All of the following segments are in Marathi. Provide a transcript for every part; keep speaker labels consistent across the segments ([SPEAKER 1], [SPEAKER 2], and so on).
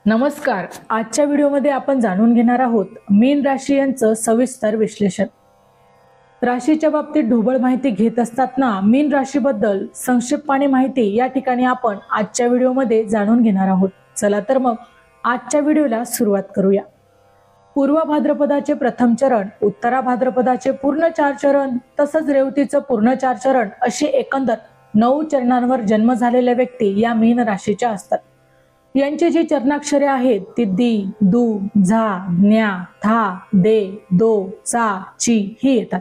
[SPEAKER 1] नमस्कार. आजच्या व्हिडिओमध्ये आपण जाणून घेणार आहोत मीन राशी यांचं सविस्तर विश्लेषण. राशीच्या बाबतीत ढोबळ माहिती घेत असताना मीन राशीबद्दल संक्षिप्तपणे माहिती या ठिकाणी आपण आजच्या व्हिडिओमध्ये जाणून घेणार आहोत. चला तर मग आजच्या व्हिडिओला सुरुवात करूया. पूर्व भाद्रपदाचे प्रथम चरण, उत्तरा भाद्रपदाचे पूर्ण 4 चरण तसंच रेवतीचं पूर्ण 4 चरण अशी एकंदर 9 चरणांवर जन्म झालेल्या व्यक्ती या मीन राशीच्या असतात. यांची जी चरणाक्षरे आहेत ती दी, दू, झा, ज्ञा, था, दे, दो, चा, ची ही येतात.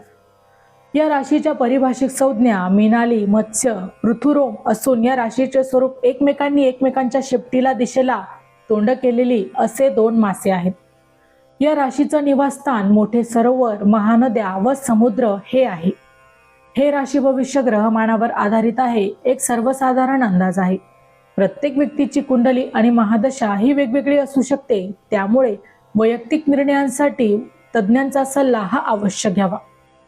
[SPEAKER 1] या राशीच्या परिभाषिक संज्ञा मीनाली, मत्स्य, पृथुरोम असून या राशीचे स्वरूप एकमेकांनी एकमेकांच्या शेपटीला दिशेला तोंड केलेली असे 2 मासे आहेत. या राशीचं निवासस्थान मोठे सरोवर, महानद्या व समुद्र हे आहे. हे राशी भविष्य ग्रहमानावर आधारित आहे. एक सर्वसाधारण अंदाज आहे. प्रत्येक व्यक्तीची कुंडली आणि महादशा ही वेगवेगळी असू शकते. त्यामुळे वैयक्तिक निर्णयांसाठी तज्ज्ञांचा सल्ला हा अवश्य घ्यावा.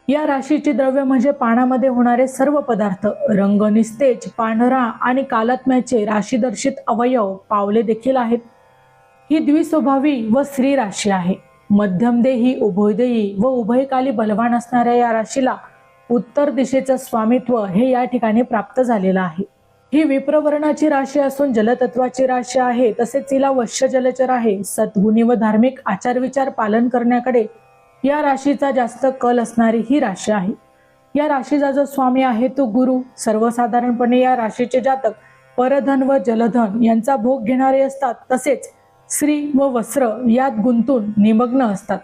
[SPEAKER 1] या राशीची द्रव्य म्हणजे पानामध्ये होणारे सर्व पदार्थ, रंग, निस्तेज, पांढरा आणि कालात्म्याचे राशीदर्शित अवयव पावले देखील आहेत. ही द्विस्वभावी व स्त्री राशी आहे. मध्यमदेही, उभयदेही व उभयकाली बलवान असणाऱ्या या राशीला उत्तर दिशेचं स्वामित्व हे या ठिकाणी प्राप्त झालेलं आहे. ही विप्रवर्णाची राशी असून जलतत्वाची राशी आहे. तसेच तिला वश्य जलचर आहे. सद्गुणी व धार्मिक आचारविचार पालन करण्याकडे या राशीचा जास्त कल असणारी ही राशी आहे. या राशीचा जो स्वामी आहे तो गुरु. सर्वसाधारणपणे या राशीचे जातक परधन व जलधन यांचा भोग घेणारे असतात. तसेच स्त्री व वस्त्र यात गुंतून निमग्न असतात.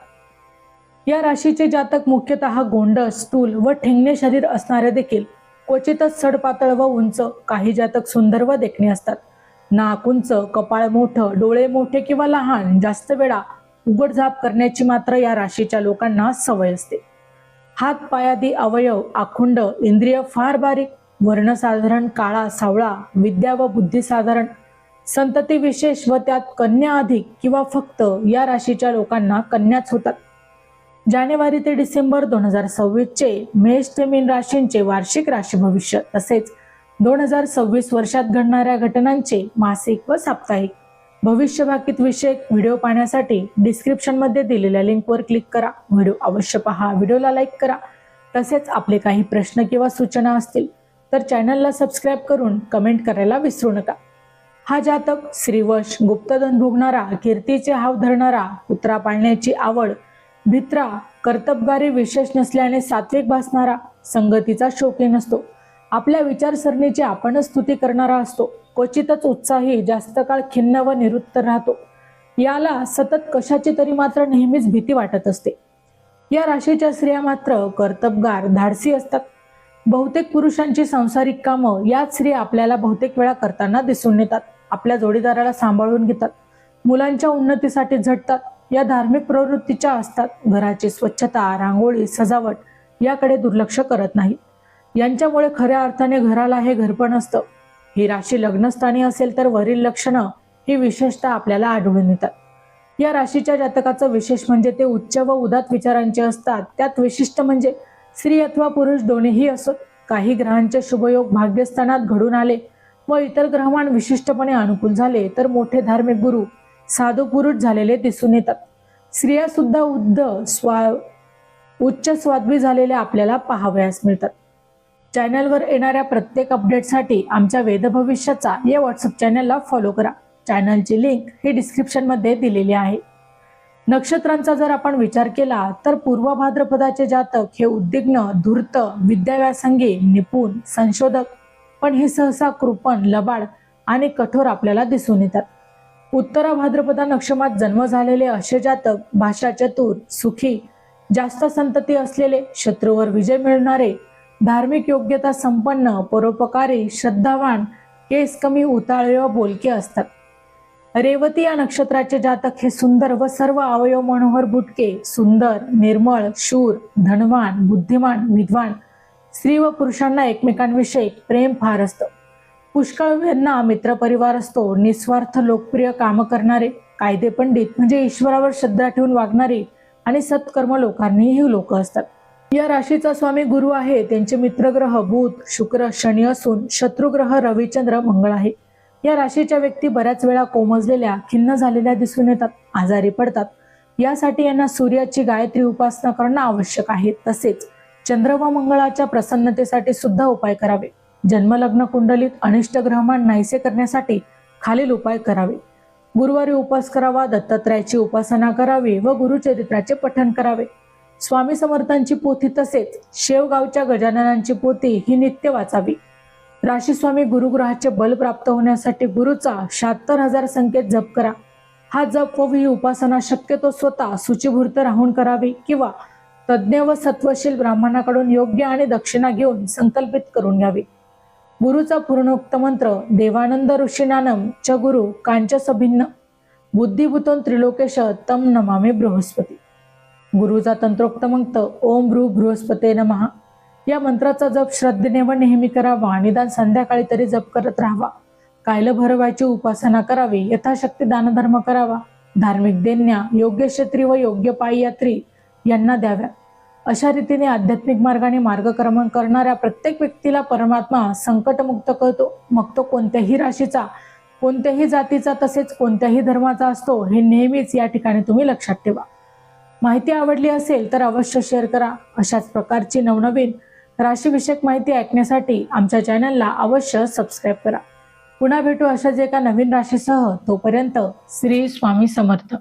[SPEAKER 1] या राशीचे जातक मुख्यतः गोंडस, स्थूल व ठेंगणे शरीर असणारे देखील क्वचितच सडपातळ व उंच, काही जातक सुंदर व देखणे असतात. नाक उंच, कपाळ मोठं, डोळे मोठे किंवा लहान, जास्त वेळा उघडझाप करण्याची मात्र या राशीच्या लोकांना सवय असते. हात पायादी अवयव आखुंड, इंद्रिय फार बारीक, वर्ण साधारण काळा सावळा, विद्या व बुद्धी साधारण, संतती विशेष व त्यात कन्या अधिक किंवा फक्त या राशीच्या लोकांना कन्याच होतात. जानेवारी ते डिसेंबर 2026 चे मेष ते मीन राशींचे वार्षिक राशी भविष्य तसेच 2026 वर्षात घडणाऱ्या घटनांचे मासिक व साप्ताहिक भविष्यवाकित विषयक व्हिडिओ पाहण्यासाठी डिस्क्रिप्शन मध्ये दिलेल्या लिंकवर क्लिक करा. व्हिडिओ अवश्य पहा, व्हिडिओला लाईक करा. तसेच आपले काही प्रश्न किंवा सूचना असतील तर चॅनलला सबस्क्राईब करून कमेंट करायला विसरू नका. हा जातक श्रीवश, गुप्तधन भोगणारा, कीर्तीचे हाव धरणारा, कुत्रा पाळण्याची आवड, भित्रा, कर्तबगारी विशेष नसल्याने सात्विक भासणारा, संगतीचा शौकीन असतो. आपल्या विचारसरणीची आपणच स्तुती करणारा असतो. क्वचितच उत्साही, जास्त काळ खिन्न व निरुत्तर राहतो. याला सतत कशाची तरी मात्र नेहमीच भीती वाटत असते. या राशीच्या स्त्रिया मात्र कर्तबगार, धाडसी असतात. बहुतेक पुरुषांची सांसारिक कामं याच स्त्रिया आपल्याला बहुतेक वेळा करताना दिसून येतात. आपल्या जोडीदाराला सांभाळून घेतात, मुलांच्या उन्नतीसाठी झटतात. या धार्मिक प्रवृत्तीच्या असतात. घराची स्वच्छता, रांगोळी, सजावट याकडे दुर्लक्ष करत नाही. यांच्यामुळे खऱ्या अर्थाने घराला हे घरपण असतं. ही राशी लग्नस्थानी असेल तर वरील लक्षणं ही विशेषतः आपल्याला आढळून येतात. या राशीच्या जातकाचं विशेष म्हणजे ते उच्च व उदात विचारांचे असतात. त्यात विशिष्ट म्हणजे स्त्री अथवा पुरुष दोन्हीही असोत. काही ग्रहांचे शुभयोग भाग्यस्थानात घडून आले व इतर ग्रहमान विशिष्टपणे अनुकूल झाले तर मोठे धार्मिक गुरु, साधू पुरुष झालेले दिसून येतात. स्त्रिया सुद्धा उच्च स्वाद्वी झालेल्या आपल्याला पाहावयास मिळतात. चॅनलवर येणाऱ्या प्रत्येक अपडेटसाठी आमच्या वेद भविष्याचा या व्हॉट्सअप चॅनलला फॉलो करा. चॅनलची लिंक ही डिस्क्रिप्शन मध्ये दिलेली आहे. नक्षत्रांचा जर आपण विचार केला तर पूर्व भाद्रपदाचे जातक हे उद्विग्न, धूर्त, विद्याव्यासंगी, निपुण, संशोधक, पण हे सहसा कृपण, लबाड आणि कठोर आपल्याला दिसून येतात. उत्तरा भाद्रपदा नक्षमात जन्म झालेले असे जातक भाषा चतुर, सुखी, जास्त संतती असलेले, शत्रूवर विजय मिळणारे, धार्मिक योग्यता संपन्न, परोपकारी, श्रद्धावान, केस कमी उताळे व बोलके असतात. रेवती या नक्षत्राचे जातक हे सुंदर व सर्व अवयव मनोहर बुटके, सुंदर, निर्मळ, शूर, धनवान, बुद्धिमान, विद्वान, स्त्री व पुरुषांना एकमेकांविषयी प्रेम फार असतं. पुष्कळ यांना मित्रपरिवार असतो. निस्वार्थ, लोकप्रिय काम करणारे, कायदे पंडित म्हणजे ईश्वरावर श्रद्धा ठेवून वागणारी आणि सत्कर्म लोकांनी ही लोक असतात. या राशीचा स्वामी गुरु आहे. त्यांचे मित्रग्रह बुध, शुक्र, शनी असून शत्रुग्रह रविचंद्र, मंगळ आहे. या राशीच्या व्यक्ती बऱ्याच वेळा कोमजलेल्या, खिन्न झालेल्या दिसून येतात, आजारी पडतात. यासाठी यांना सूर्याची गायत्री उपासना करणं आवश्यक आहे. तसेच चंद्र व मंगळाच्या प्रसन्नतेसाठी सुद्धा उपाय करावे. जन्मलग्न कुंडलीत अनिष्ट ग्रहमान नाहीसे करण्यासाठी खालील उपाय करावे. गुरुवारी उपवास करावा, दत्तात्रयाची उपासना करावी व गुरुचरित्राचे पठण करावे. स्वामी समर्थांची पोथी तसेच शेवगावच्या गजाननांची पोथी ही नित्य वाचावी. राशी स्वामी गुरुग्रहाचे बल प्राप्त होण्यासाठी गुरुचा 76,000 संकेत जप करा. हा जप व ही उपासना शक्यतो स्वतः शुचिभूर्त राहून करावी किंवा तज्ज्ञ व सत्वशील ब्राह्मणाकडून योग्य आणि दक्षिणा घेऊन संकल्पित करून घ्यावी. गुरुचा पूर्णोक्त मंत्र देवानंद ऋषीनानम च गुरु कांचसभिन्न बुद्धिभूतोन त्रिलोकेश तम नमामि बृहस्पती. गुरुचा तंत्रोक्त मंत्र ओम भ्रू बृहस्पते नमः. या मंत्राचा जप श्रद्धेने व नेहमी करावा. निदान संध्याकाळी तरी जप करत राहावा. कायलं भरवायची उपासना करावी. यथाशक्ती दानधर्म करावा. धार्मिक देण्या योग्य क्षेत्री व योग्य पाययात्री यांना द्याव्या. अशा रीतीने आध्यात्मिक मार्गाने मार्गक्रमण करणाऱ्या प्रत्येक व्यक्तीला परमात्मा संकटमुक्त करतो. मग तो कोणत्याही राशीचा, कोणत्याही जातीचा तसेच कोणत्याही धर्माचा असतो हे नेहमीच या ठिकाणी तुम्ही लक्षात ठेवा. माहिती आवडली असेल तर अवश्य शेअर करा. अशाच प्रकारची नवनवीन राशीविषयक माहिती ऐकण्यासाठी आमच्या चॅनलला अवश्य सबस्क्राईब करा. पुन्हा भेटू अशाच एका नवीन राशीसह. तोपर्यंत श्री स्वामी समर्थ.